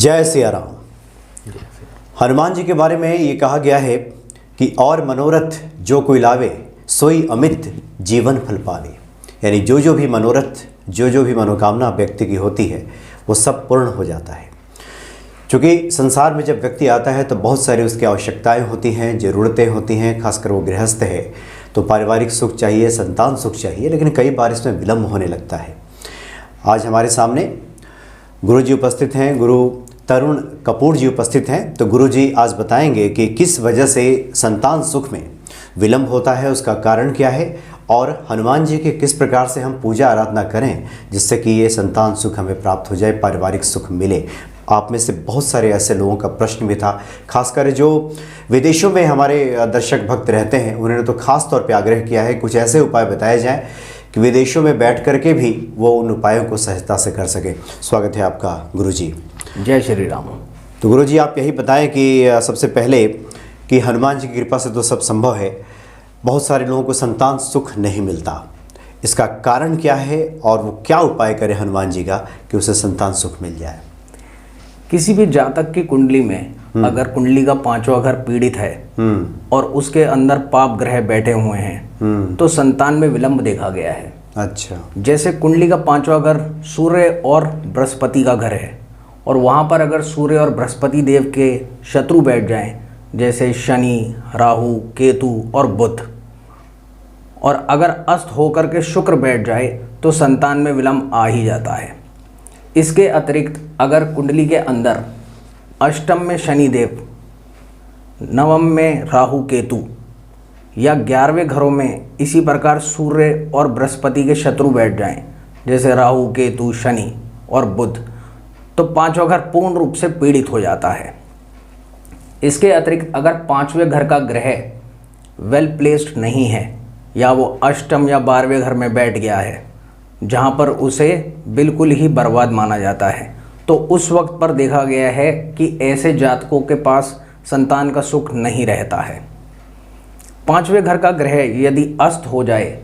जय सिया राम। हनुमान जी के बारे में ये कहा गया है कि और मनोरथ जो कोई लावे सोई अमित जीवन फल पावे। यानी जो भी मनोरथ जो भी मनोकामना व्यक्ति की होती है वो सब पूर्ण हो जाता है। क्योंकि संसार में जब व्यक्ति आता है तो बहुत सारी उसकी आवश्यकताएं होती हैं, ज़रूरतें होती हैं। खासकर वो गृहस्थ है तो पारिवारिक सुख चाहिए, संतान सुख चाहिए, लेकिन कई बार इसमें विलम्ब होने लगता है। आज हमारे सामने गुरु जी उपस्थित हैं, गुरु तरुण कपूर जी उपस्थित हैं। तो गुरु जी आज बताएंगे कि किस वजह से संतान सुख में विलम्ब होता है, उसका कारण क्या है, और हनुमान जी की किस प्रकार से हम पूजा आराधना करें जिससे कि ये संतान सुख हमें प्राप्त हो जाए, पारिवारिक सुख मिले। आप में से बहुत सारे ऐसे लोगों का प्रश्न भी था, खासकर जो विदेशों में हमारे दर्शक भक्त रहते हैं, उन्होंने तो खास तौर पे आग्रह किया है कुछ ऐसे उपाय बताए जाएं कि विदेशों में बैठ कर के भी वो उन उपायों को सहजता से कर सके। स्वागत है आपका गुरु जी। जय श्री राम। तो गुरु जी आप यही बताएं कि सबसे पहले कि हनुमान जी की कृपा से तो सब संभव है, बहुत सारे लोगों को संतान सुख नहीं मिलता, इसका कारण क्या है और वो क्या उपाय करे हनुमान जी का कि उसे संतान सुख मिल जाए। किसी भी जातक की कुंडली में अगर कुंडली का पांचवा घर पीड़ित है और उसके अंदर पाप ग्रह बैठे हुए हैं तो संतान में विलंब देखा गया है। अच्छा। जैसे कुंडली का पांचवा घर सूर्य और बृहस्पति का घर है और वहाँ पर अगर सूर्य और बृहस्पति देव के शत्रु बैठ जाएं, जैसे शनि, राहु, केतु और बुध, और अगर अस्त होकर के शुक्र बैठ जाए तो संतान में विलंब आ ही जाता है। इसके अतिरिक्त अगर कुंडली के अंदर अष्टम में शनि देव, नवम में राहु केतु या 11वें घरों में इसी प्रकार सूर्य और बृहस्पति के शत्रु बैठ जाएं, जैसे राहु, केतु, शनि और बुध, तो पांचवा घर पूर्ण रूप से पीड़ित हो जाता है। इसके अतिरिक्त अगर पांचवें घर का ग्रह वेल प्लेस्ड नहीं है या वो अष्टम या 12वें घर में बैठ गया है जहाँ पर उसे बिल्कुल ही बर्बाद माना जाता है, तो उस वक्त पर देखा गया है कि ऐसे जातकों के पास संतान का सुख नहीं रहता है। पांचवें घर का ग्रह यदि अस्त हो जाए,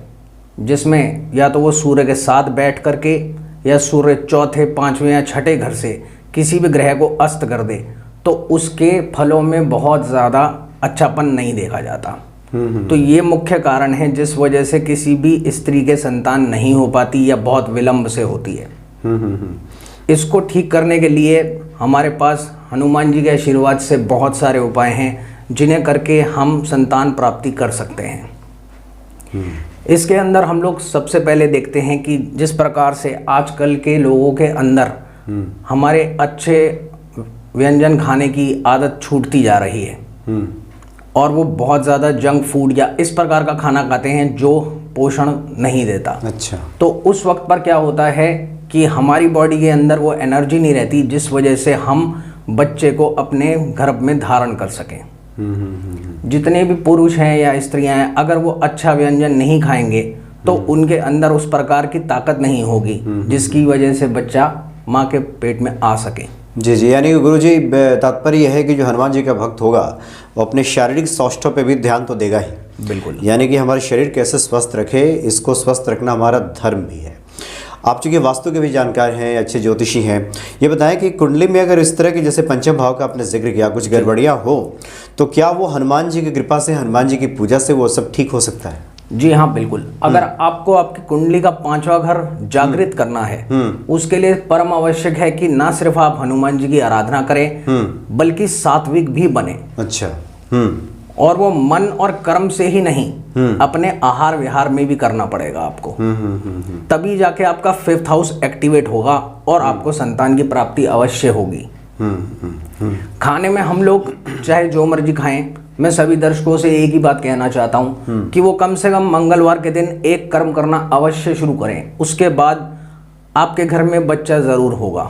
जिसमें या तो वो सूर्य के साथ बैठ करके या सूर्य चौथे, पांचवें या छठे घर से किसी भी ग्रह को अस्त कर दे, तो उसके फलों में बहुत ज़्यादा अच्छापन नहीं देखा जाता। तो ये मुख्य कारण है जिस वजह से किसी भी स्त्री के संतान नहीं हो पाती या बहुत विलंब से होती है। इसको ठीक करने के लिए हमारे पास हनुमान जी के आशीर्वाद से बहुत सारे उपाय हैं जिन्हें करके हम संतान प्राप्ति कर सकते हैं। इसके अंदर हम लोग सबसे पहले देखते हैं कि जिस प्रकार से आजकल के लोगों के अंदर हमारे अच्छे व्यंजन खाने की आदत छूटती जा रही है और वो बहुत ज़्यादा जंक फूड या इस प्रकार का खाना खाते हैं जो पोषण नहीं देता। अच्छा। तो उस वक्त पर क्या होता है कि हमारी बॉडी के अंदर वो एनर्जी नहीं रहती जिस वजह से हम बच्चे को अपने गर्भ में धारण कर सकें। जितने भी पुरुष हैं या स्त्रियां हैं, अगर वो अच्छा व्यंजन नहीं खाएंगे तो उनके अंदर उस प्रकार की ताकत नहीं होगी जिसकी वजह से बच्चा माँ के पेट में आ सके। जी, यानी गुरु जी तात्पर्य यह है कि जो हनुमान जी का भक्त होगा वो अपने शारीरिक स्वास्थ्य पे भी ध्यान तो देगा ही। बिल्कुल। यानी कि हमारे शरीर कैसे स्वस्थ रखे, इसको स्वस्थ रखना हमारा धर्म भी है। आप चूँकि वास्तु के भी जानकार हैं, अच्छे ज्योतिषी हैं, ये बताएं कि कुंडली में अगर इस तरह की जैसे पंचम भाव का आपने जिक्र किया कुछ गड़बड़ियाँ हो तो क्या वो हनुमान जी की कृपा से, हनुमान जी की पूजा से वो सब ठीक हो सकता है? जी हाँ, बिल्कुल। अगर आपको आपकी कुंडली का पांचवा घर जागृत करना है, उसके लिए परम आवश्यक है कि ना सिर्फ आप हनुमान जी की आराधना करें बल्कि सात्विक भी बने। अच्छा। और वो मन और कर्म से ही नहीं, अपने आहार विहार में भी करना पड़ेगा आपको। तभी जाके आपका 5th हाउस एक्टिवेट होगा और आपको संतान की प्राप्ति अवश्य होगी। खाने में हम लोग चाहे जो मर्जी खाएं, मैं सभी दर्शकों से एक ही बात कहना चाहता हूं कि वो कम से कम मंगलवार के दिन एक कर्म करना अवश्य शुरू करें, उसके बाद आपके घर में बच्चा ज़रूर होगा।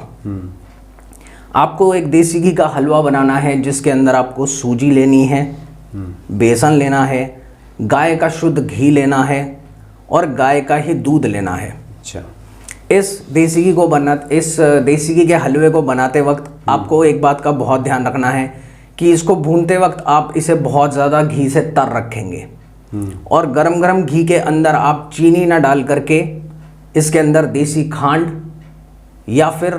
आपको एक देसी घी का हलवा बनाना है जिसके अंदर आपको सूजी लेनी है, बेसन लेना है, गाय का शुद्ध घी लेना है और गाय का ही दूध लेना है। अच्छा। इस देसी घी के हलवे को बनाते वक्त आपको एक बात का बहुत ध्यान रखना है कि इसको भूनते वक्त आप इसे बहुत ज़्यादा घी से तर रखेंगे और गरम गरम घी के अंदर आप चीनी ना डाल करके इसके अंदर देसी खांड या फिर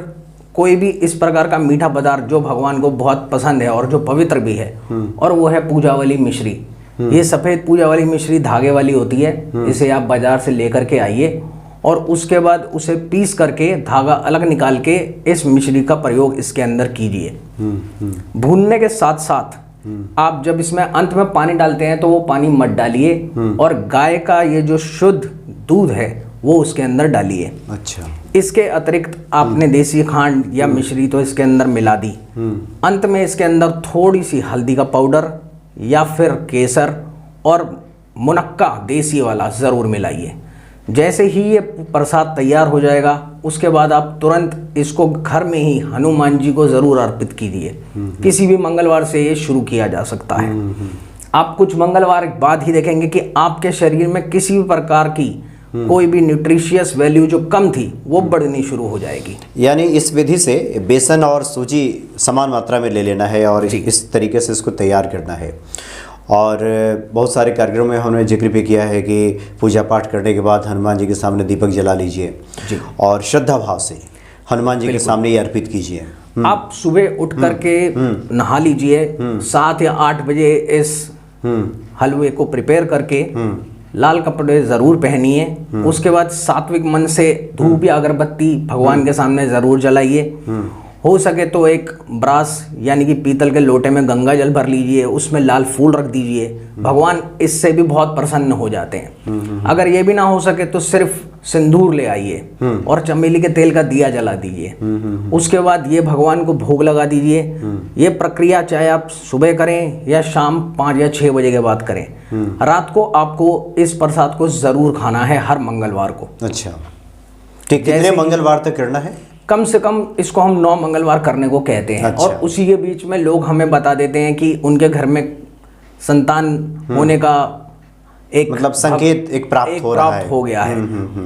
कोई भी इस प्रकार का मीठा पदार्थ जो भगवान को बहुत पसंद है और जो पवित्र भी है, और वो है पूजा वाली मिश्री। ये सफ़ेद पूजा वाली मिश्री धागे वाली होती है। इसे आप बाजार से लेकर के आइए और उसके बाद उसे पीस करके धागा अलग निकाल के इस मिश्री का प्रयोग इसके अंदर कीजिए। भूनने के साथ साथ आप जब इसमें अंत में पानी डालते हैं तो वो पानी मत डालिए, और गाय का ये जो शुद्ध दूध है वो उसके अंदर डालिए। अच्छा। इसके अतिरिक्त आपने देसी खांड या मिश्री तो इसके अंदर मिला दी। अंत में इसके अंदर थोड़ी सी हल्दी का पाउडर या फिर केसर और मुनक्का देसी वाला ज़रूर मिलाइए। जैसे ही ये प्रसाद तैयार हो जाएगा उसके बाद आप तुरंत इसको घर में ही हनुमान जी को ज़रूर अर्पित कीजिए। किसी भी मंगलवार से ये शुरू किया जा सकता है। आप कुछ मंगलवार बाद ही देखेंगे कि आपके शरीर में किसी भी प्रकार की कोई भी न्यूट्रिशियस वैल्यू जो कम थी वो बढ़नी शुरू हो जाएगी। यानी इस विधि से बेसन और सूजी समान मात्रा में ले लेना है और इस तरीके से इसको तैयार करना है। और बहुत सारे कार्यक्रमों में हमने जिक्र भी किया है कि पूजा पाठ करने के बाद हनुमान जी के सामने दीपक जला लीजिए और श्रद्धा भाव से हनुमान जी के सामने ये अर्पित कीजिए। आप सुबह उठ करके नहा लीजिए, 7 या 8 बजे इस हलवे को प्रिपेयर करके लाल कपड़े ज़रूर पहनिए। उसके बाद सात्विक मन से धूप या अगरबत्ती भगवान के सामने ज़रूर जलाइए। हो सके तो एक ब्रास यानी कि पीतल के लोटे में गंगा जल भर लीजिए, उसमें लाल फूल रख दीजिए। भगवान इससे भी बहुत प्रसन्न हो जाते हैं। अगर ये भी ना हो सके तो सिर्फ सिंदूर ले आइए और चमेली के तेल का दिया जला दीजिए। उसके बाद ये भगवान को भोग लगा दीजिए। ये प्रक्रिया चाहे आप सुबह करें या शाम 5 या 6 बजे के बाद करें। रात को आपको इस प्रसाद को ज़रूर खाना है हर मंगलवार को। अच्छा, ठीक। कितने मंगलवार तक करना है? कम से कम इसको हम 9 मंगलवार करने को कहते हैं। अच्छा। और उसी के बीच में लोग हमें बता देते हैं कि उनके घर में संतान होने का एक मतलब संकेत एक प्राप्त हो गया है,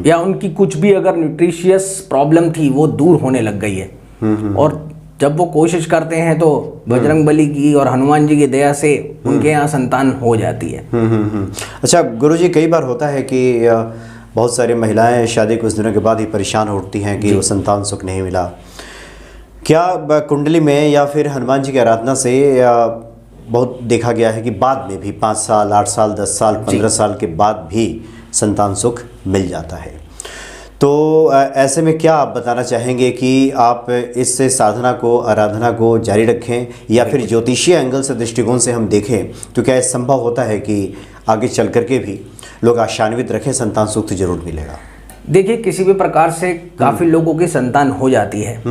या उनकी कुछ भी अगर न्यूट्रिशियस प्रॉब्लम थी वो दूर होने लग गई है। और जब वो कोशिश करते हैं तो बजरंग बली की और हनुमान जी की दया से उनके यहाँ संतान हो जाती है। अच्छा गुरुजी, कई बार होता है कि बहुत सारी महिलाएं शादी कुछ दिनों के बाद ही परेशान उठती हैं कि वो संतान सुख नहीं मिला। क्या कुंडली में या फिर हनुमान जी की आराधना से बहुत देखा गया है कि बाद में भी 5 साल, 8 साल, 10 साल, 15 साल के बाद भी संतान सुख मिल जाता है? तो ऐसे में क्या आप बताना चाहेंगे कि आप इस साधना को, आराधना को जारी रखें, या फिर ज्योतिषीय एंगल से, दृष्टिकोण से हम देखें तो क्या ये संभव होता है कि आगे चल करके भी लोग आशान्वित रखें, संतान सुख तो जरूर मिलेगा? देखिए, किसी भी प्रकार से काफ़ी लोगों की संतान हो जाती है।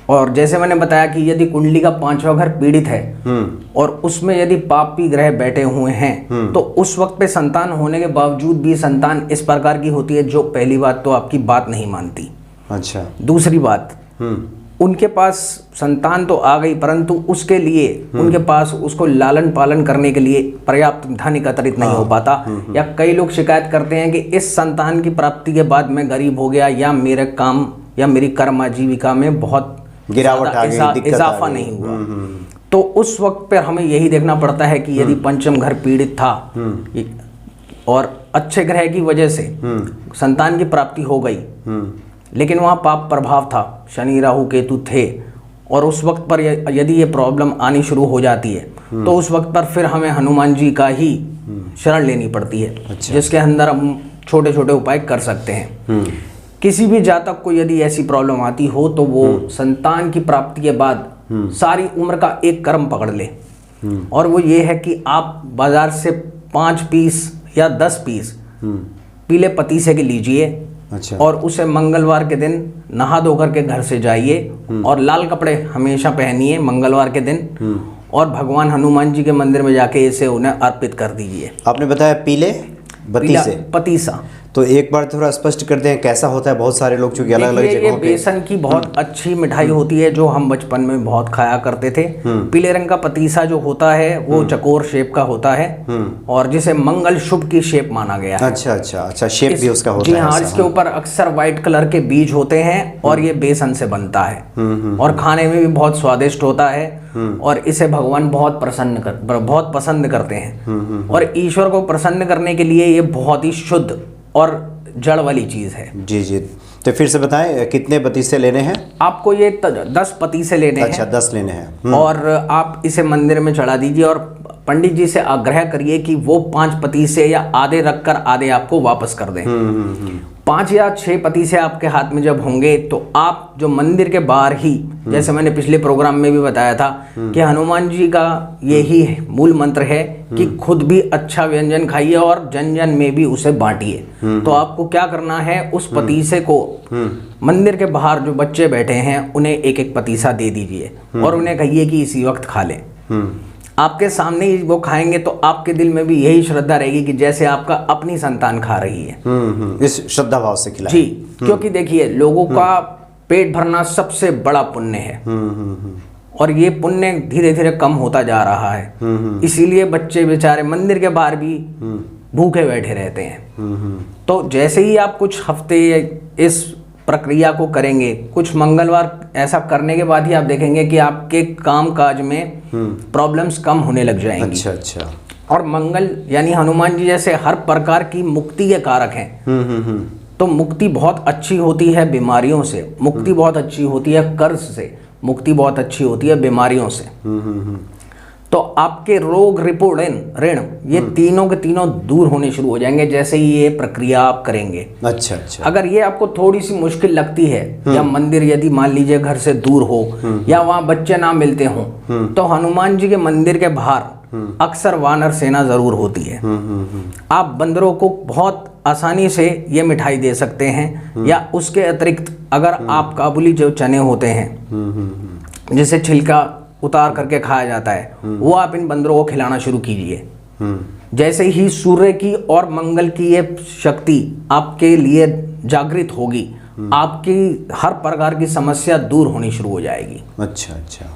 और जैसे मैंने बताया कि यदि कुंडली का 5वां घर पीड़ित है और उसमें यदि पापी ग्रह बैठे हुए हैं तो उस वक्त पे संतान होने के बावजूद भी संतान इस प्रकार की होती है जो पहली बात तो आपकी बात नहीं मानती। अच्छा। दूसरी बात, उनके पास संतान तो आ गई परंतु उसके लिए उनके पास उसको लालन पालन करने के लिए पर्याप्त धन एकत्रित नहीं हो पाता। या कई लोग शिकायत करते हैं कि इस संतान की प्राप्ति के बाद मैं गरीब हो गया, या मेरे काम या मेरी कर्म आजीविका में बहुत गिरावट आ गई, इजाफा नहीं हुआ। तो उस वक्त पर हमें यही देखना पड़ता है कि यदि पंचम घर पीड़ित था और अच्छे ग्रह की वजह से संतान की प्राप्ति हो गई, लेकिन वहाँ पाप प्रभाव था, शनि राहु केतु थे, और उस वक्त पर यदि ये प्रॉब्लम आनी शुरू हो जाती है तो उस वक्त पर फिर हमें हनुमान जी का ही शरण लेनी पड़ती है। अच्छा। जिसके अंदर हम छोटे छोटे उपाय कर सकते हैं। किसी भी जातक को यदि ऐसी प्रॉब्लम आती हो तो वो संतान की प्राप्ति के बाद सारी उम्र का एक कर्म पकड़ ले, और वो ये है कि आप बाजार से 5 पीस या 10 पीस पीले पतीसे के लीजिए। अच्छा। और उसे मंगलवार के दिन नहा धोकर के घर से जाइए और लाल कपड़े हमेशा पहनिए मंगलवार के दिन, और भगवान हनुमान जी के मंदिर में जाके इसे उन्हें अर्पित कर दीजिए। आपने बताया पीले पतीसा, तो एक बार थोड़ा स्पष्ट कर दें कैसा होता है? बहुत सारे लोग चूंकि अलग अलग जगहों पे, बेसन की बहुत अच्छी मिठाई होती है जो हम बचपन में बहुत खाया करते थे। पीले रंग का पतीसा जो होता है वो चकोर शेप का होता है और जिसे मंगल शुभ की शेप माना गया है। अच्छा अच्छा अच्छा, शेप भी उसका होता है। जी हाँ, इसके ऊपर अक्सर व्हाइट कलर के बीज होते हैं और ये बेसन से बनता है और खाने में भी बहुत स्वादिष्ट होता है, और इसे भगवान बहुत पसंद करते हैं। और ईश्वर को प्रसन्न करने के लिए ये बहुत ही शुद्ध और जड़ वाली चीज़ है। जी जी, तो फिर से बताएं कितने पतीसे लेने हैं? आपको ये 10 पतीसे लेने हैं। अच्छा, 10 लेने हैं। और आप इसे मंदिर में चढ़ा दीजिए और पंडित जी से आग्रह करिए कि वो 5 पतीसे या आधे रखकर आधे आपको वापस कर दें। 5 या 6 पतीसे आपके हाथ में जब होंगे तो आप जो मंदिर के बाहर ही, जैसे मैंने पिछले प्रोग्राम में भी बताया था कि हनुमान जी का यही मूल मंत्र है कि खुद भी अच्छा व्यंजन खाइए और जन जन में भी उसे बांटिए। तो आपको क्या करना है, उस पतीसे को मंदिर के बाहर जो बच्चे बैठे हैं उन्हें एक एक पतीसा दे दीजिए और उन्हें कहिए कि इसी वक्त खा लें। आपके सामने ही वो खाएंगे तो आपके दिल में भी यही श्रद्धा रहेगी कि जैसे आपका अपनी संतान खा रही है। इस श्रद्धा भाव से खिलाएं। जी, क्योंकि देखिए लोगों का पेट भरना सबसे बड़ा पुण्य है और ये पुण्य धीरे धीरे कम होता जा रहा है। इसीलिए बच्चे बेचारे मंदिर के बाहर भी भूखे बैठे रहते हैं। तो जैसे ही आप कुछ हफ्ते इस प्रक्रिया को करेंगे, कुछ मंगलवार ऐसा करने के बाद ही आप देखेंगे कि आपके काम काज में प्रॉब्लम्स कम होने लग जाएंगी। अच्छा अच्छा। और मंगल यानी हनुमान जी जैसे हर प्रकार की मुक्ति के कारक हैं। तो मुक्ति बहुत अच्छी होती है बीमारियों से, मुक्ति बहुत अच्छी होती है कर्ज से, मुक्ति बहुत अच्छी होती है बीमारियों से। तो आपके रोग रिपोर्ट ऋण ये तीनों के तीनों दूर होने शुरू हो जाएंगे जैसे ही ये प्रक्रिया आप करेंगे। अच्छा अच्छा। अगर ये आपको थोड़ी सी मुश्किल लगती है या मंदिर यदि मान लीजिए घर से दूर हो या वहाँ बच्चे ना मिलते हों, तो हनुमान जी के मंदिर के बाहर अक्सर वानर सेना जरूर होती है। आप बंदरों को बहुत आसानी से ये मिठाई दे सकते हैं। या उसके अतिरिक्त अगर आप काबुली जो चने होते हैं जिसे छिलका उतार करके खाया जाता है, वो आप इन बंदरों को खिलाना शुरू कीजिए। जैसे ही सूर्य की और मंगल की ये शक्ति आपके लिए जागृत होगी, आपकी हर प्रकार की समस्या दूर होनी शुरू हो जाएगी। अच्छा अच्छा।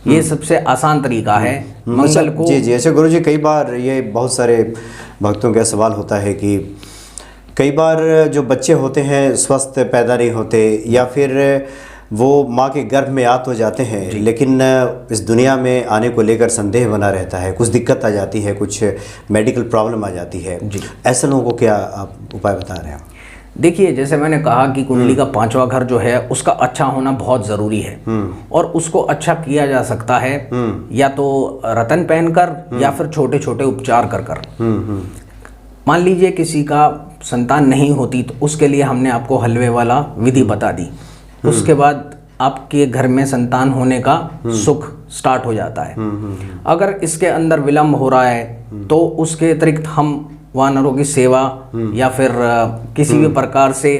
ये सबसे आसान तरीका है मंगल को। जी जी। ऐसे गुरु जी, कई बार ये बहुत सारे भक्तों का सवाल होता है कि कई बार जो बच्चे होते हैं स्वस्थ पैदा नहीं होते या फिर वो माँ के गर्भ में आ तो जाते हैं लेकिन इस दुनिया में आने को लेकर संदेह बना रहता है, कुछ दिक्कत आ जाती है, कुछ मेडिकल प्रॉब्लम आ जाती है। ऐसे लोगों को क्या आप उपाय बता रहे हैं? देखिए, जैसे मैंने कहा कि कुंडली का 5वां घर जो है उसका अच्छा होना बहुत ज़रूरी है और उसको अच्छा किया जा सकता है या तो रतन पहनकर या फिर छोटे छोटे उपचार कर कर। मान लीजिए किसी का संतान नहीं होती तो उसके लिए हमने आपको हलवे वाला विधि बता दी, उसके बाद आपके घर में संतान होने का सुख स्टार्ट हो जाता है। अगर इसके अंदर विलंब हो रहा है तो उसके अतिरिक्त हम वानरों की सेवा या फिर किसी भी प्रकार से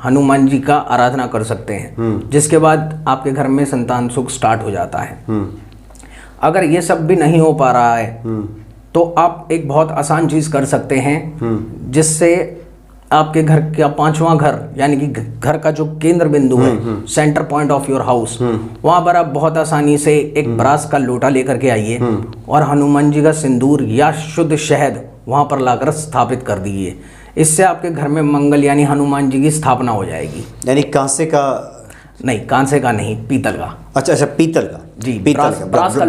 हनुमान जी का आराधना कर सकते हैं, जिसके बाद आपके घर में संतान सुख स्टार्ट हो जाता है। अगर ये सब भी नहीं हो पा रहा है तो आप एक बहुत आसान चीज़ कर सकते हैं जिससे आपके घर का 5वां घर यानी कि घर का जो केंद्र बिंदु है, centre point of your house, वहां पर आप बहुत आसानी से एक ब्रास का लोटा लेकर के आइए और हनुमान जी का सिंदूर या शुद्ध शहद वहां पर लाकर स्थापित कर दीजिए। इससे आपके घर में मंगल यानी हनुमान जी की स्थापना हो जाएगी। यानी कांसे का नहीं, कांसे का नहीं, पीतल का। अच्छा अच्छा, पीतल का। जी, ब्रास का ब्रास का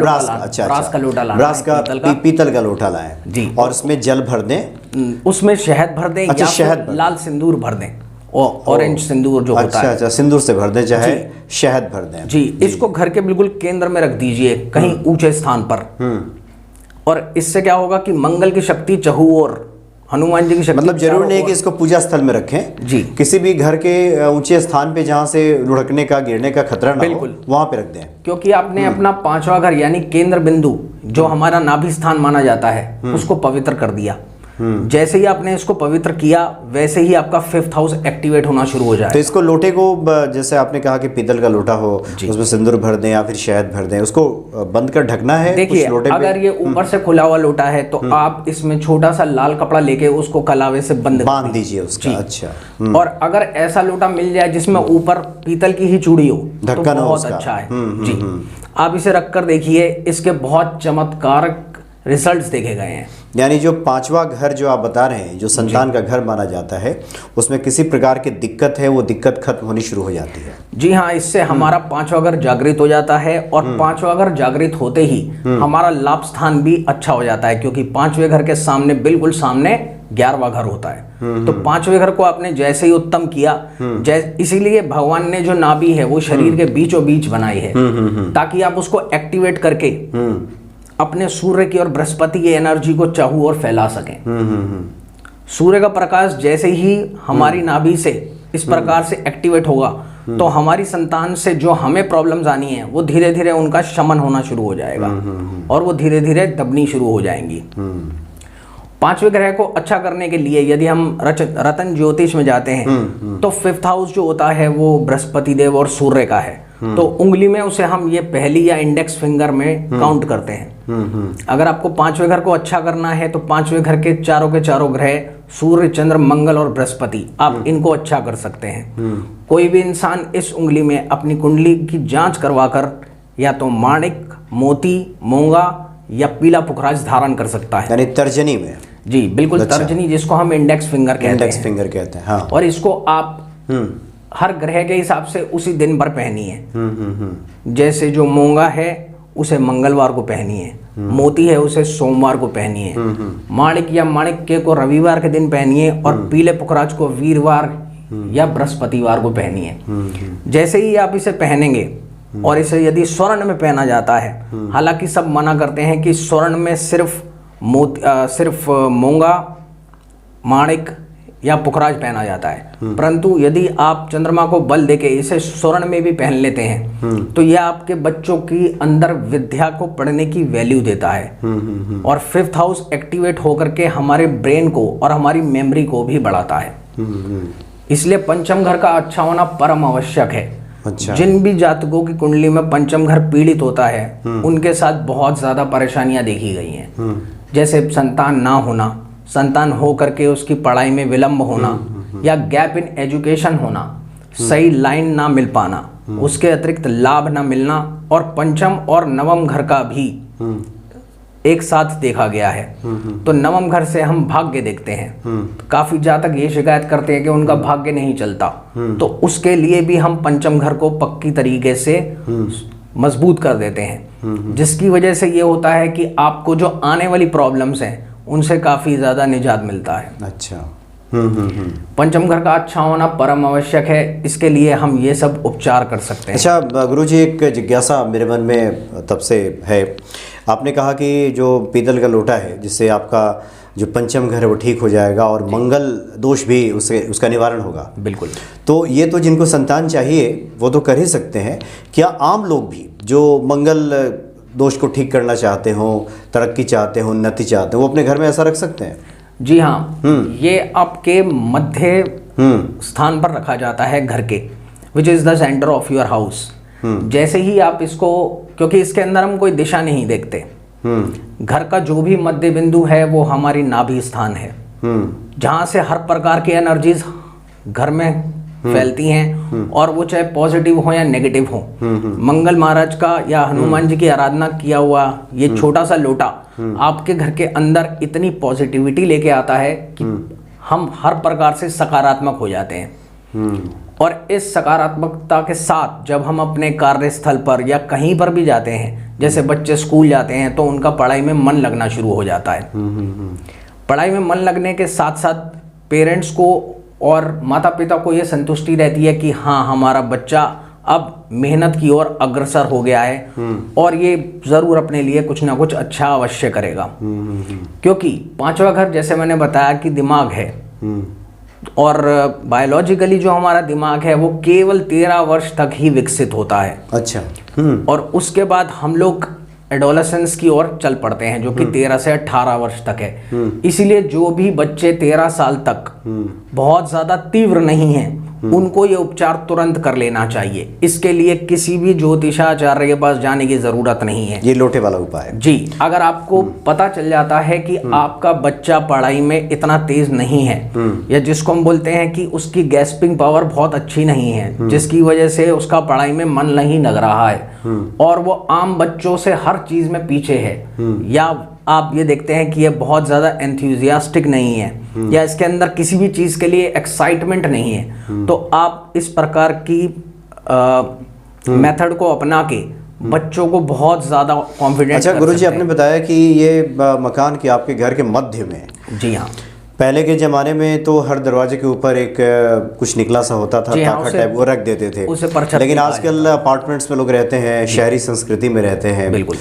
लोटा लाना, ब्रास का पीतल का लोटा लाएं जी, और उसमें जल भर दें, उसमें शहद भर दें। अच्छा, या शहद लाल सिंदूर भर दें, ऑरेंज सिंदूर जो होता है। अच्छा, सिंदूर से भर दें, चाहे शहद भर दें। जी, इसको घर के बिल्कुल केंद्र में रख दीजिए, कहीं ऊंचे स्थान पर। और इससे क्या होगा कि मंगल की शक्ति चहुओर, हनुमान जी की शक्ति, मतलब जरूर नहीं है कि इसको पूजा स्थल में रखें जी, किसी भी घर के ऊंचे स्थान पे जहां से लुढ़कने का, गिरने का खतरा ना हो, वहां पे रख दें। क्योंकि आपने अपना 5वां घर यानी केंद्र बिंदु जो हमारा नाभि स्थान माना जाता है उसको पवित्र कर दिया। जैसे ही आपने इसको पवित्र किया वैसे ही आपका 5th हाउस एक्टिवेट होना शुरू हो जाए। तो इसको लोटे को, जैसे आपने कहा कि पीतल का लोटा हो, उसमें सिंदूर भर दें या फिर शहद भर दें, उसको बंद कर ढकना है। देखिए, अगर ये ऊपर से खुला हुआ लोटा है तो आप इसमें छोटा सा लाल कपड़ा लेके उसको कलावे से बांध दीजिए उसका। अच्छा। और अगर ऐसा लोटा मिल जाए जिसमें ऊपर पीतल की ही चूड़ी हो तो बहुत अच्छा है जी। आप इसे रख कर देखिए, इसके बहुत चमत्कारक रिजल्ट्स देखे गए हैं। यानी जो 5वां घर जो आप बता रहे हैं, जो संतान का घर माना जाता है, उसमें किसी प्रकार की दिक्कत है, वो दिक्कत खत्म होनी शुरू हो जाती है। जी हाँ, इससे हमारा 5वां घर जागृत हो जाता है और 5वां घर जागृत होते ही हमारा लाभ स्थान भी अच्छा हो जाता है, क्योंकि 5वें घर के सामने, बिल्कुल सामने 11वां घर होता है। तो 5वें घर को आपने जैसे ही उत्तम किया, इसीलिए भगवान ने जो नाभि है वो शरीर के बीचों बीच बनाई है, ताकि आप उसको एक्टिवेट करके अपने सूर्य की और बृहस्पति की एनर्जी को चाहू और फैला सकें। सूर्य का प्रकाश जैसे ही हमारी नाभि से इस प्रकार से एक्टिवेट होगा तो हमारी संतान से जो हमें प्रॉब्लम्स आनी है वो धीरे धीरे उनका शमन होना शुरू हो जाएगा और वो धीरे धीरे दबनी शुरू हो जाएंगी। 5वें ग्रह को अच्छा करने के लिए यदि हम रतन ज्योतिष में जाते हैं तो 5th हाउस जो होता है वो बृहस्पति देव और सूर्य का है। तो उंगली में उसे हम ये पहली या इंडेक्स फिंगर में काउंट करते हैं। अगर आपको 5वें घर को अच्छा करना है तो 5वें घर के चारों ग्रह सूर्य, चंद्र, मंगल और बृहस्पति, आप इनको अच्छा कर सकते हैं। कोई भी इंसान इस उंगली में अपनी कुंडली की जांच करवाकर या तो माणिक, मोती, मूंगा या पीला पुखराज धारण कर सकता है। यानी तर्जनी में? जी बिल्कुल। अच्छा। तर्जनी, जिसको हम इंडेक्स फिंगर कहते हैं। हाँ। और इसको आप हर ग्रह के हिसाब से उसी दिन भर पहनी है। जैसे जो मूंगा है उसे मंगलवार को पहनी है, मोती है उसे सोमवार को पहनी है, माणिक या माणिक्य को रविवार के दिन पहनी है और पीले पुखराज को वीरवार या बृहस्पतिवार को पहनी है। जैसे ही आप इसे पहनेंगे और इसे यदि स्वर्ण में पहना जाता है, हालांकि सब मना करते हैं कि स्वर्ण में सिर्फ मूंगा, माणिक या पुखराज पहना जाता है, परंतु यदि आप चंद्रमा को बल देके इसे स्वर्ण में भी पहन लेते हैं तो यह आपके बच्चों की अंदर विद्या को पढ़ने की वैल्यू देता है और 5th हाउस एक्टिवेट होकर के हमारे ब्रेन को और हमारी मेमोरी को भी बढ़ाता है। इसलिए पंचम घर का अच्छा होना परम आवश्यक है। अच्छा। जिन भी जातकों की कुंडली में पंचम घर पीड़ित होता है उनके साथ बहुत ज्यादा परेशानियां देखी गई हैं। जैसे संतान ना होना, संतान हो करके उसकी पढ़ाई में विलंब होना या गैप इन एजुकेशन होना, सही लाइन ना मिल पाना, उसके अतिरिक्त लाभ ना मिलना और पंचम और नवम घर का भी एक साथ देखा गया है। तो नवम घर से हम भाग्य देखते हैं। काफी जातक ये शिकायत करते हैं कि उनका भाग्य नहीं चलता, तो उसके लिए भी हम पंचम घर को पक्की तरीके से मजबूत कर देते हैं, जिसकी वजह से ये होता है कि आपको जो आने वाली प्रॉब्लम्स हैं उनसे काफी ज्यादा निजात मिलता है। अच्छा। पंचम घर का अच्छा होना परम आवश्यक है, इसके लिए हम ये सब उपचार कर सकते हैं। अच्छा गुरुजी, एक जिज्ञासा मेरे मन में तब से है। आपने कहा कि जो पीतल का लोटा है जिससे आपका जो पंचम घर है वो ठीक हो जाएगा और मंगल दोष भी उसका निवारण होगा। बिल्कुल। तो ये तो जिनको संतान चाहिए वो तो कर ही सकते हैं, क्या आम लोग भी जो मंगल दोष को ठीक करना चाहते हो, तरक्की चाहते हो, उन्नति चाहते हो, वो अपने घर में ऐसा रख सकते हैं? जी हाँ। ये आपके मध्य स्थान पर रखा जाता है घर के, which is the centre of your house. जैसे ही आप इसको, क्योंकि इसके अंदर हम कोई दिशा नहीं देखते, घर का जो भी मध्य बिंदु है वो हमारी नाभि स्थान है, जहां से हर प्रकार की एनर्जीज घर में फैलती हैं और वो चाहे पॉजिटिव हो या नेगेटिव हो। मंगल महाराज का या हनुमान जी की आराधना किया हुआ ये छोटा सा लोटा आपके घर के अंदर इतनी पॉजिटिविटी लेके आता है कि हम हर प्रकार से सकारात्मक हो जाते हैं। और इस सकारात्मकता के साथ जब हम अपने कार्यस्थल पर या कहीं पर भी जाते हैं, जैसे बच्चे स्कूल जाते हैं तो उनका पढ़ाई में मन लगना शुरू हो जाता है। पढ़ाई में मन लगने के साथ साथ पेरेंट्स को और माता पिता को ये संतुष्टि रहती है कि हाँ, हमारा बच्चा अब मेहनत की ओर अग्रसर हो गया है और ये जरूर अपने लिए कुछ ना कुछ अच्छा अवश्य करेगा। क्योंकि पांचवा घर, जैसे मैंने बताया, कि दिमाग है और बायोलॉजिकली जो हमारा दिमाग है वो केवल 13 वर्ष तक ही विकसित होता है। अच्छा। और उसके बाद हम लोग एडोलेसेंस की ओर चल पड़ते हैं, जो कि 13 से 18 वर्ष तक है। इसीलिए जो भी बच्चे 13 साल तक बहुत ज्यादा तीव्र नहीं हैं, उनको ये उपचार तुरंत कर लेना चाहिए। इसके लिए किसी भी ज्योतिषाचार्य के पास जाने की जरूरत नहीं है। ये लोटे वाला उपाय है। जी। अगर आपको पता चल जाता है कि आपका बच्चा पढ़ाई में इतना तेज नहीं है, या जिसको हम बोलते हैं कि उसकी गैस्पिंग पावर बहुत अच्छी नहीं है, जिसकी वजह से उसका पढ़ाई में मन नहीं लग रहा है और वो आम बच्चों से हर चीज में पीछे है, या आप ये देखते हैं कि ये बहुत ज़्यादा एंथुजियास्टिक नहीं है, या इसके अंदर किसी भी चीज़ के लिए एक्साइटमेंट नहीं है, तो आप इस प्रकार की मेथड को अपना के बच्चों को बहुत ज़्यादा कॉन्फिडेंट। अच्छा गुरुजी, आपने बताया कि ये मकान के आपके घर के मध्य में। जी हाँ। पहले के ज़माने में तो हर दरवाजे के ऊपर एक कुछ निकला सा होता था, ताखा टाइप, वो रख देते थे। लेकिन आजकल अपार्टमेंट्स में लोग रहते हैं, शहरी संस्कृति में रहते हैं, बिल्कुल,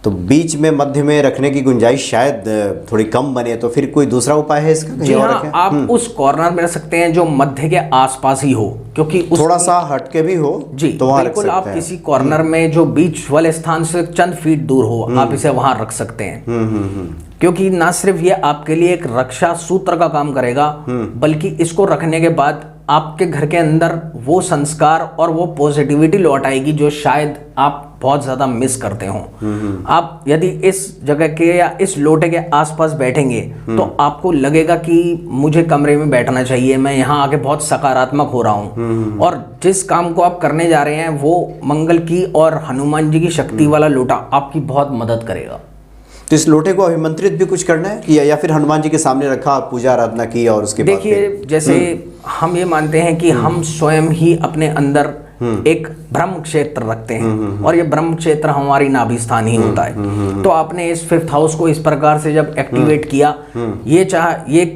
तो बीच में मध्य में रखने की गुंजाइश शायद थोड़ी कम बने, तो फिर कोई दूसरा उपाय है इसका? जी हाँ, आप उस कॉर्नर में रख सकते हैं जो मध्य के आसपास ही हो, क्योंकि थोड़ा सा हटके भी हो जी, तो वहाँ बिल्कुल आप किसी कॉर्नर में जो बीच वाले स्थान से चंद फीट दूर हो, आप इसे वहां रख सकते हैं। क्योंकि ना सिर्फ ये आपके लिए एक रक्षा सूत्र का काम करेगा, बल्कि इसको रखने के बाद आपके घर के अंदर वो संस्कार और वो पॉजिटिविटी लौट आएगी जो शायद आप बहुत ज़्यादा मिस करते हो। आप यदि इस जगह के या इस लोटे के आसपास बैठेंगे तो आपको लगेगा कि मुझे कमरे में बैठना चाहिए, मैं यहाँ आके बहुत सकारात्मक हो रहा हूँ। और जिस काम को आप करने जा रहे हैं वो मंगल की और हनुमान जी की शक्ति वाला लोटा आपकी बहुत मदद करेगा। तो इस लोटे को अभिमंत्रित भी कुछ करना है या फिर हनुमान जी के सामने रखा, पूजा आराधना की और उसके बाद देखिए, जैसे हम ये मानते हैं कि हम स्वयं ही अपने अंदर एक ब्रह्म क्षेत्र रखते हैं और ये ब्रह्म क्षेत्र हमारी नाभि स्थान ही होता है। तो आपने इस 5th हाउस को इस प्रकार से जब एक्टिवेट किया, ये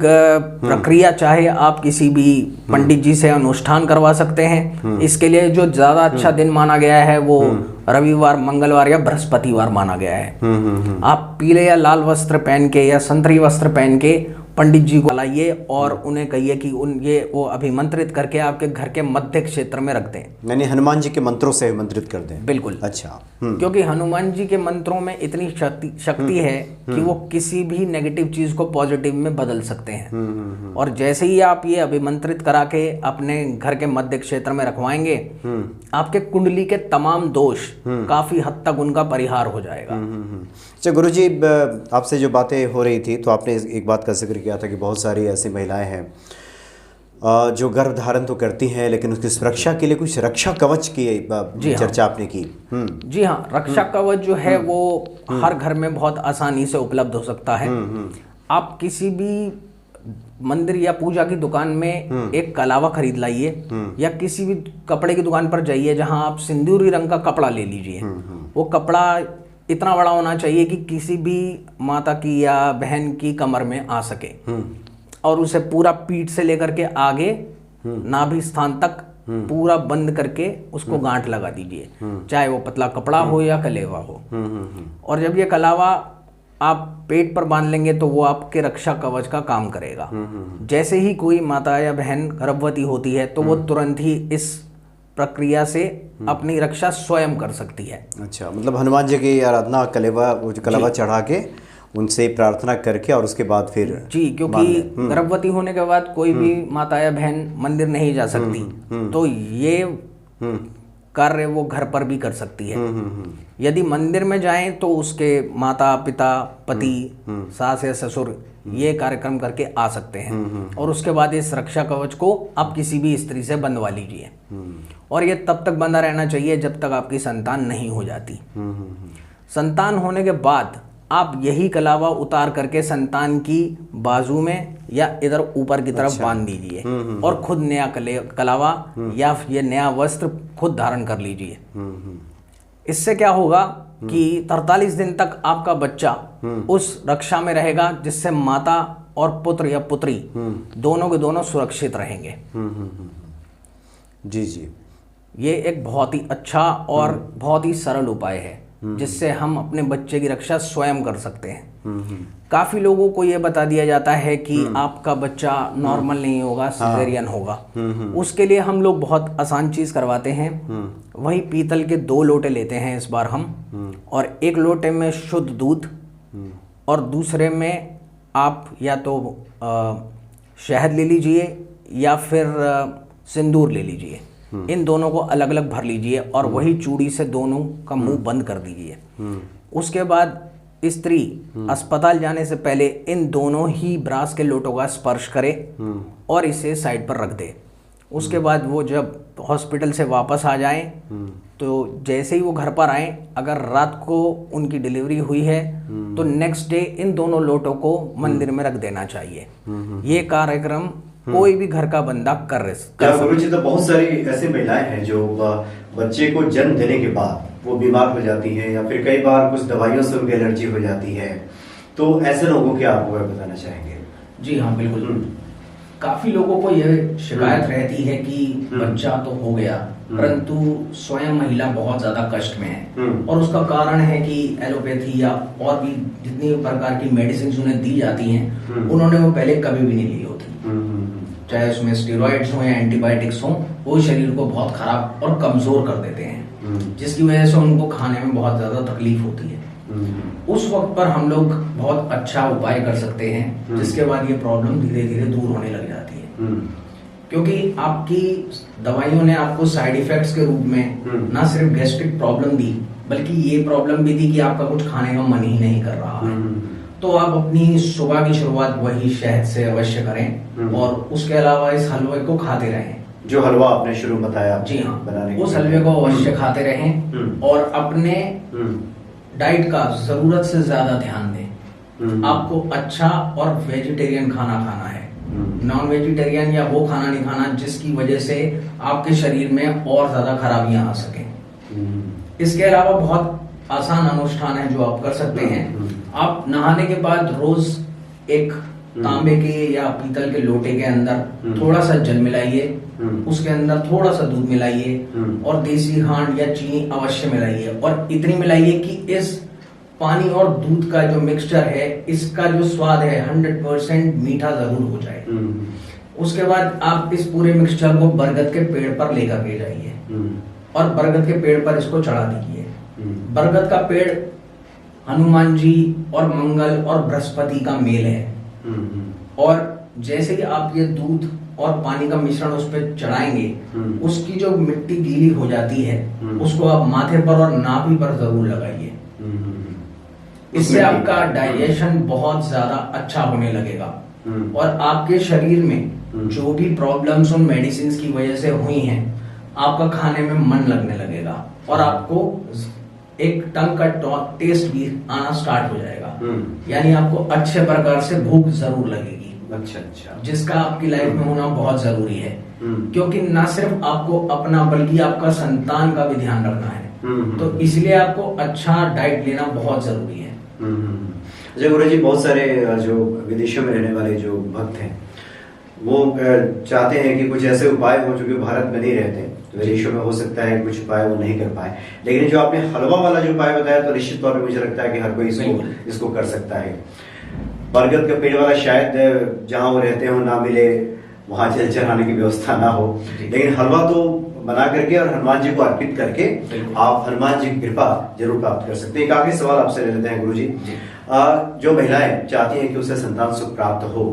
प्रक्रिया चाहे आप किसी भी पंडित जी से अनुष्ठान करवा सकते हैं। इसके लिए जो ज्यादा अच्छा दिन माना गया है वो रविवार, मंगलवार या बृहस्पतिवार माना गया है। आप पीले या लाल वस्त्र पहन के या संतरी वस्त्र पहन के पंडित जी को लाइए और उन्हें कहिए कि वो अभिमंत्रित करके आपके घर के मध्य क्षेत्र में रख दें, यानी हनुमान जी के मंत्रों से अभिमंत्रित कर दें। बिल्कुल, अच्छा। क्योंकि हनुमान जी के मंत्रों में इतनी शक्ति है कि वो किसी भी नेगेटिव चीज को पॉजिटिव में बदल सकते हैं। और जैसे ही आप ये अभिमंत्रित करा के अपने घर के मध्य क्षेत्र में रखवाएंगे, आपके कुंडली के तमाम दोष काफी हद तक उनका परिहार हो जाएगा। अच्छा गुरुजी, आपसे जो बातें हो रही थी तो आपने एक बात का जिक्र किया था कि बहुत सारी ऐसी महिलाएं हैं जो गर्भ धारण तो करती हैं लेकिन उसकी सुरक्षा के लिए कुछ रक्षा कवच की चर्चा आपने की। जी हाँ, रक्षा कवच जो है वो हर घर में बहुत आसानी से उपलब्ध हो सकता है। आप किसी भी मंदिर या पूजा की दुकान में एक कलावा खरीद लाइए या किसी भी कपड़े की दुकान पर जाइए जहां आप सिंदूरी रंग का कपड़ा ले लीजिए। वो कपड़ा इतना बड़ा होना चाहिए कि किसी भी माता की या बहन की कमर में आ सके और उसे पूरा पीठ से लेकर के आगे नाभि स्थान तक पूरा बंद करके उसको गांठ लगा दीजिए, चाहे वो पतला कपड़ा हो या कलेवा हो। और जब ये कलावा आप पेट पर बांध लेंगे तो वो आपके रक्षा कवच का काम करेगा। जैसे ही कोई माता या बहन गर्भवती होती है तो वो तुरंत ही इस प्रक्रिया से अपनी रक्षा स्वयं कर सकती है। अच्छा, मतलब हनुमान जी की आराधना, कलावा चढ़ा के उनसे प्रार्थना करके और उसके बाद फिर जी, क्योंकि गर्भवती होने के बाद कोई भी माता या बहन मंदिर नहीं जा सकती, तो ये कार्य वो घर पर भी कर सकती है। यदि मंदिर में जाएं तो उसके माता पिता, पति, सास या ससुर ये कार्यक्रम करके आ सकते हैं। और उसके बाद इस रक्षा कवच को आप किसी भी स्त्री से बंधवा लीजिए और ये तब तक बंधा रहना चाहिए जब तक आपकी संतान नहीं हो जाती। संतान होने के बाद आप यही कलावा उतार करके संतान की बाजू में या इधर ऊपर की तरफ बांध दीजिए और खुद नया कलावा या ये नया वस्त्र खुद धारण कर लीजिए। इससे क्या होगा कि 43 दिन तक आपका बच्चा उस रक्षा में रहेगा, जिससे माता और पुत्र या पुत्री दोनों के दोनों सुरक्षित रहेंगे। जी जी, ये एक बहुत ही अच्छा और बहुत ही सरल उपाय है जिससे हम अपने बच्चे की रक्षा स्वयं कर सकते हैं। काफी लोगों को ये बता दिया जाता है कि आपका बच्चा नॉर्मल नहीं होगा, सिजेरियन होगा। उसके लिए हम लोग बहुत आसान चीज करवाते हैं। वही पीतल के 2 लोटे लेते हैं इस बार हम, और एक लोटे में शुद्ध दूध और दूसरे में आप या तो शहद ले लीजिए या फिर सिंदूर ले लीजिए। इन दोनों को अलग अलग भर लीजिए और वही चूड़ी से दोनों का मुंह बंद कर दीजिए। उसके बाद स्त्री अस्पताल जाने से पहले इन दोनों ही ब्रास के लोटों का स्पर्श करे और इसे साइड पर रख दे। उसके बाद वो जब हॉस्पिटल से वापस आ जाएं तो जैसे ही वो घर पर आए, अगर रात को उनकी डिलीवरी हुई है तो नेक्स्ट डे इन दोनों लोटों को मंदिर में रख देना चाहिए। ये कार्यक्रम कोई भी घर का बंदा कर गुरुजी, तो बहुत सारी ऐसी महिलाएं हैं जो बच्चे को जन्म देने के बाद वो बीमार हो जाती हैं या फिर कई बार कुछ दवाइयों से उनकी एलर्जी हो जाती है, तो ऐसे लोगों के आप बताना चाहेंगे? जी हाँ, बिल्कुल। काफी लोगों को यह शिकायत रहती है कि बच्चा तो हो गया, परंतु स्वयं महिला बहुत ज्यादा कष्ट में है, और उसका कारण है कि एलोपैथी या और भी जितनी प्रकार की मेडिसिन उन्हें दी जाती हैं, उन्होंने वो पहले कभी भी नहीं ली होती। चाहे उसमें स्टेरॉइड्स हो या एंटीबायोटिक्स हो, वो शरीर को बहुत खराब और कमजोर कर देते हैं, जिसकी वजह से उनको खाने में बहुत ज्यादा तकलीफ होती है। उस वक्त पर हम लोग बहुत अच्छा उपाय कर सकते हैं, जिसके बाद ये प्रॉब्लम धीरे धीरे दूर होने लग जाती है। क्योंकि आपकी दवाइयों ने आपको साइड इफेक्ट्स के रूप में ना सिर्फ गैस्ट्रिक प्रॉब्लम दी, बल्कि ये प्रॉब्लम भी दी कि आपका कुछ खाने का मन ही नहीं कर रहा है। तो आप अपनी सुबह की शुरुआत वही शहद से अवश्य करें, और उसके अलावा इस हलवे को खाते रहें। जो हलवा आपने शुरू बताया, जी हाँ, बनाने उस हलवे को अवश्य खाते रहें, और अपने डाइट का जरूरत से ज्यादा ध्यान दें। आपको अच्छा और वेजिटेरियन खाना खाना है, नॉन वेजिटेरियन या वो खाना नहीं खाना जिसकी वजह से आपके शरीर में और ज्यादा खराबियां आ सकें। इसके अलावा बहुत आसान अनुष्ठान है जो आप कर सकते हैं। आप नहाने के बाद रोज एक तांबे के या पीतल के लोटे के अंदर थोड़ा सा जल मिलाइए, उसके अंदर थोड़ा सा दूध मिलाइए, और देसी खांड या चीनी अवश्य मिलाइए, और इतनी मिलाइए कि इस पानी और दूध का जो मिक्सचर है, इसका जो स्वाद है 100% मीठा जरूर हो जाए। उसके बाद आप इस पूरे मिक्सचर को बरगद के पेड़ पर लेकर के जाइए, और बरगद के पेड़ पर इसको चढ़ा दीजिए। बरगद का पेड़ हनुमान जी और मंगल और बृहस्पति का मेल है, और जैसे कि आप ये दूध और पानी का मिश्रण उस पर चढ़ाएंगे, उसकी जो मिट्टी गीली हो जाती है, उसको आप माथे पर और नाभि पर जरूर लगाइए। इससे आपका डाइजेशन बहुत ज्यादा अच्छा होने लगेगा, और आपके शरीर में जो भी प्रॉब्लम्स उन मेडिसिन की वजह से हुई हैं, आपका खाने में मन लगने लगेगा, और आपको एक टंग का टेस्ट भी आना स्टार्ट हो जाएगा। यानी आपको अच्छे प्रकार से भूख जरूर लगेगी। अच्छा, जिसका आपकी लाइफ में होना बहुत जरूरी है, क्योंकि ना सिर्फ आपको अपना बल्कि आपका संतान का भी ध्यान रखना है। तो इसलिए आपको अच्छा डाइट लेना बहुत जरूरी है। जय गुरु जी, बहुत सारे जो विदेशों में रहने वाले जो भक्त हैं, वो चाहते हैं कि कुछ ऐसे उपाय हो जो कि भारत में नहीं रहते, विदेशों में हो सकता है कुछ उपाय वो नहीं कर पाए, लेकिन जो आपने हलवा वाला जो उपाय बताया, तो निश्चित तौर पे मुझे लगता है कि हर कोई इसको कर सकता है। बरगद का पेड़ वाला शायद जहाँ वो रहते हो ना मिले, वहां जल चढ़ाने की व्यवस्था ना हो, लेकिन हलवा तो बना करके और हनुमान जी को अर्पित करके आप हनुमान जी की कृपा जरूर प्राप्त कर सकते हैं। एक आखिरी सवाल आपसे ले लेते हैं गुरु जी। जो महिलाएं चाहती हैं कि उसे संतान सुख प्राप्त हो,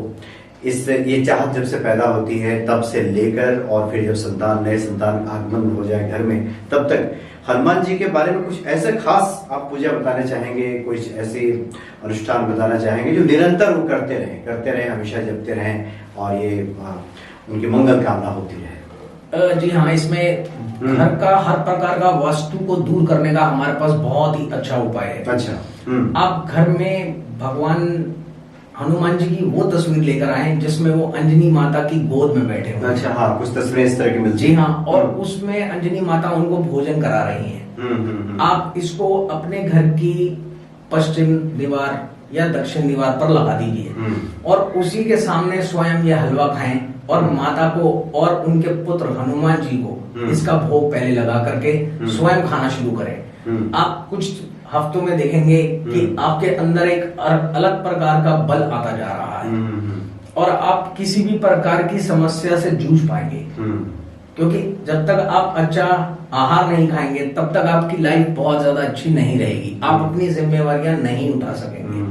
ये चाहत जब से पैदा होती है तब से लेकर और फिर जब नए संतान आगमन हो जाए घर में, तब तक हनुमान जी के बारे में कुछ ऐसे खास आप पूजा बताना चाहेंगे, कुछ ऐसे अनुष्ठान बताना चाहेंगे जो निरंतर वो करते रहे, हमेशा जपते रहें, और ये उनकी मंगल कामना होती है? जी हाँ, इसमें घर का हर प्रकार का वस्तु को दूर करने का हमारे पास बहुत ही अच्छा उपाय है। अच्छा। आप घर में भगवान हनुमान जी की वो तस्वीर लेकर आए जिसमें वो अंजनी माता की गोद में बैठे हुए। अच्छा, हाँ, कुछ तस्वीरें इस तरह की मिलती जी हाँ, और उसमें अंजनी माता उनको भोजन करा रही हैं। आप इसको अपने घर की पश्चिम दीवार या दक्षिण दीवार पर लगा दीजिए, और उसी के सामने स्वयं ये हलवा खाएं, और माता को और उनके पुत्र हनुमान जी को इसका भोग पहले लगा करके स्वयं खाना शुरू करें। आप कुछ हफ्तों में देखेंगे कि आपके अंदर एक अलग प्रकार का बल आता जा रहा है, और आप किसी भी प्रकार की समस्या से जूझ पाएंगे। क्योंकि जब तक आप अच्छा आहार नहीं खाएंगे, तब तक आपकी लाइफ बहुत ज्यादा अच्छी नहीं रहेगी, आप अपनी जिम्मेवारियां नहीं उठा सकेंगे।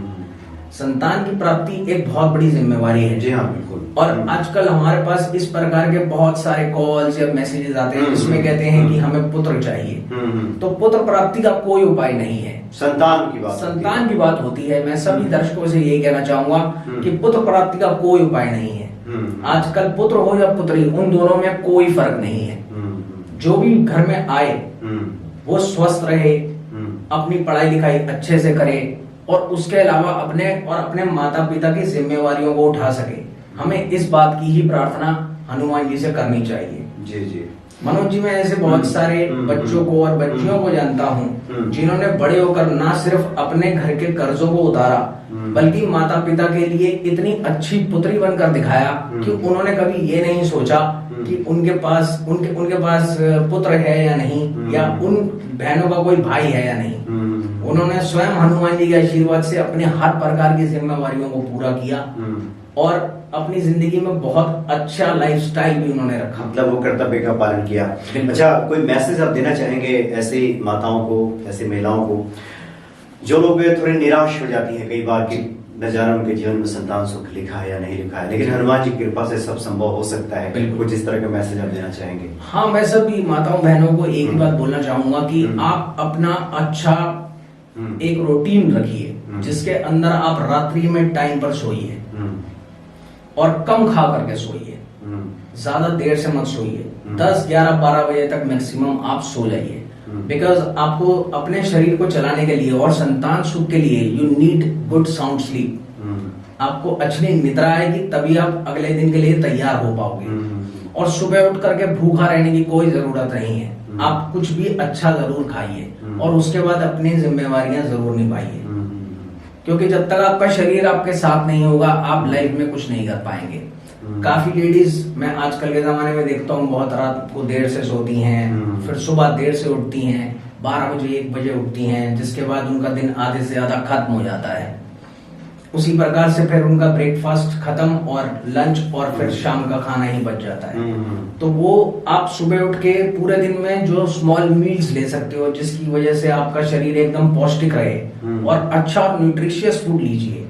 संतान की प्राप्ति एक बहुत बड़ी जिम्मेवारी है। जी हाँ, बिल्कुल। और आजकल हमारे पास इस प्रकार के बहुत सारे कॉल्स या मैसेजेस आते हैं जिसमें कहते हैं कि हमें पुत्र चाहिए। तो पुत्र प्राप्ति का कोई उपाय नहीं है, संतान की बात होती है। मैं सभी दर्शकों से यही कहना चाहूंगा कि पुत्र प्राप्ति का कोई उपाय नहीं है। आजकल पुत्र हो या पुत्री, उन दोनों में कोई फर्क नहीं है। जो भी घर में आए वो स्वस्थ रहे, अपनी पढ़ाई लिखाई अच्छे से करे, और उसके अलावा अपने माता पिता की जिम्मेवारियों को उठा सके। हमें इस बात की ही प्रार्थना हनुमान जी से करनी चाहिए। जी जी। मनोज जी, मैं ऐसे बहुत सारे बच्चों को और बच्चियों को जानता हूँ जिन्होंने बड़े होकर ना सिर्फ अपने घर के कर्जों को उतारा, बल्कि माता पिता के लिए इतनी अच्छी पुत्री बनकर दिखाया कि उन्होंने कभी ये नहीं सोचा कि उनके पास पुत्र है या नहीं, या उन बहनों का कोई भाई है या नहीं। उन्होंने स्वयं हनुमान जी के आशीर्वाद से अपने हर प्रकार की जिम्मेवारियों को पूरा किया और अपनी जिंदगी में बहुत अच्छा लाइफस्टाइल भी उन्होंने रखा, मतलब वो कर्तव्य का पालन किया। अच्छा, कोई मैसेज आप देना चाहेंगे ऐसी माताओं को, ऐसी महिलाओं को जो लोग थोड़े निराश हो जाती है कई बार कि न जाने उनके जीवन में संतान सुख लिखा है या नहीं लिखा है, लेकिन हनुमान जी की कृपा से सब संभव हो सकता है, कुछ इस तरह का मैसेज आप देना चाहेंगे? हाँ, मैं सभी माताओं बहनों को एक ही बात बोलना चाहूंगा कि आप अपना अच्छा एक रूटीन रखिए जिसके अंदर आप रात्रि में टाइम पर सोइए और कम खा करके सोइए, ज्यादा देर से मत सोइए। 10, 11, 12 बजे तक मैक्सिमम आप सो जाइए, बिकॉज आपको अपने शरीर को चलाने के लिए और संतान सुख के लिए you need good sound sleep. आपको अच्छी निद्रा आएगी तभी आप अगले दिन के लिए तैयार हो पाओगे। और सुबह उठ करके भूखा रहने की कोई जरूरत नहीं है, आप कुछ भी अच्छा जरूर खाइए और उसके बाद अपनी जिम्मेवारियां जरूर निभाइए, क्योंकि जब तक आपका शरीर आपके साथ नहीं होगा आप लाइफ में कुछ नहीं कर पाएंगे। काफी लेडीज मैं आजकल के जमाने में देखता हूँ बहुत रात को देर से सोती हैं, फिर सुबह देर से उठती हैं, 12 बजे 1 बजे उठती हैं, जिसके बाद उनका दिन आधे से ज्यादा खत्म हो जाता है। उसी प्रकार से फिर उनका ब्रेकफास्ट खत्म और लंच और फिर शाम का खाना ही बच जाता है। तो वो आप सुबह उठ के पूरे दिन में जो स्मॉल मील्स ले सकते हो जिसकी वजह से आपका शरीर एकदम पौष्टिक रहे और अच्छा और न्यूट्रिशियस फूड लीजिए।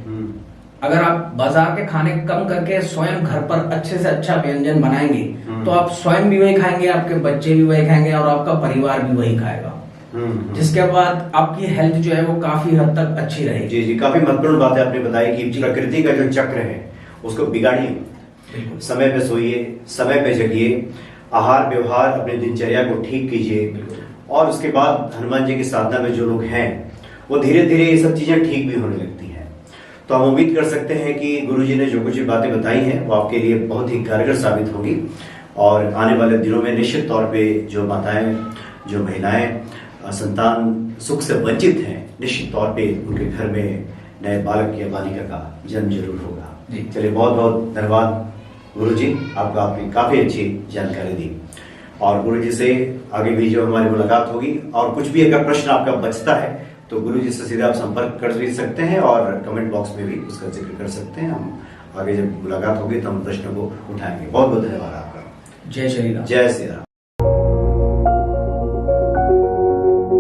अगर आप बाजार के खाने कम करके स्वयं घर पर अच्छे से अच्छा व्यंजन बनाएंगे तो आप स्वयं भी वही खाएंगे, आपके बच्चे भी वही खाएंगे और आपका परिवार भी वही खाएगा, जिसके बाद आपकी हेल्थ जो है वो काफी हद तक अच्छी रहेगी। जी जी, काफी महत्वपूर्ण बात है आपने बताई कि प्रकृति का जो चक्र है उसको बिगाड़िए, समय पे सोइए, समय पे जगिए, आहार व्यवहार अपनी दिनचर्या को ठीक कीजिए और उसके बाद हनुमान जी की साधना में जो लोग हैं वो धीरे धीरे ये सब चीजें ठीक भी होने लगती हैं। तो हम उम्मीद कर सकते हैं कि गुरुजी ने जो कुछ बातें बताई हैं वो आपके लिए बहुत ही कारगर साबित होगी और आने वाले दिनों में निश्चित तौर पे जो माताएं, जो महिलाएं संतान सुख से वंचित हैं, निश्चित तौर पे उनके घर में नए बालक या बालिका का जन्म जरूर होगा। चलिए, बहुत बहुत धन्यवाद गुरुजी, आपने काफी अच्छी जानकारी दी और गुरुजी से आगे भी जो हमारी मुलाकात होगी और कुछ भी अगर प्रश्न आपका बचता है तो गुरुजी से सीधा आप संपर्क कर भी सकते हैं और कमेंट बॉक्स में भी उसका जिक्र कर सकते हैं। हम आगे जब मुलाकात होगी तो हम प्रश्नों को उठाएंगे। बहुत बहुत धन्यवाद आपका। जय श्री राम। जय श्री राम।